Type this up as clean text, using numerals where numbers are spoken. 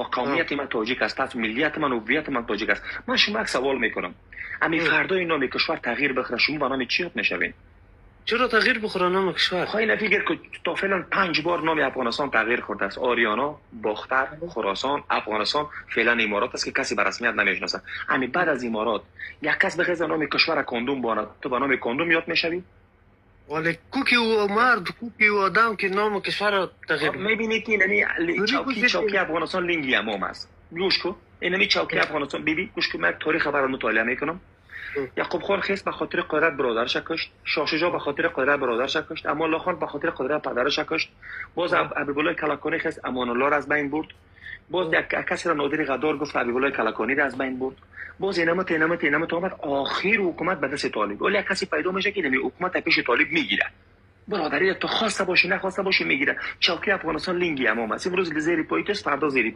قومیت من تاجیک است، پس ملیت من هویت من تاجیک است. من شما یک سوال میکنم، امی فردا این نام کشور تغییر بخوره شما با نام چی یاد میشوین؟ چرا تغییر بخوره نام کشور؟ خیلی فکر که تا فعلا 5 بار نام افغانستان تغییر خورده است. آریانا، باختر، خراسان، افغانستان، فعلا امارات است که کسی به رسمیت نمیشناسه. امی بعد از امارات یک کس بخواد نام کشور کاندوم باند، تو با نام کاندوم یاد میشوی؟ ولی کوکی و مرد، کوکی و آدم که نام کشور را تغییر میبینی که اینمی چوکی افغانستان لینگی امام است. گوش کو، اینمی چوکی افغانستان ببین، گوش کو، من تاریخ خبر رو مطالعه میکنم. یعقوب خان خیس به خاطر قدرت برادرش کشت، شاه شجاع به خاطر قدرت برادرش کشت، امان الله خان به خاطر قدرت پدرش کشت، باز حبیب الله کلکانی خیس امان الله را از بین برد، باز یک کسی را نادر غدار گفت حبیب الله کلکانی را از بین برد، باز اینم آمد آخر حکومت به دست طالب. ولی یک کسی پیدا میشه که نمی حکومت پیش طالب میگیره، برادری تو خواسته باشی نخواسته باشی میگیره. چوکی افغانستان لینگی امام است. امروز زیر پایت است، فردا زیر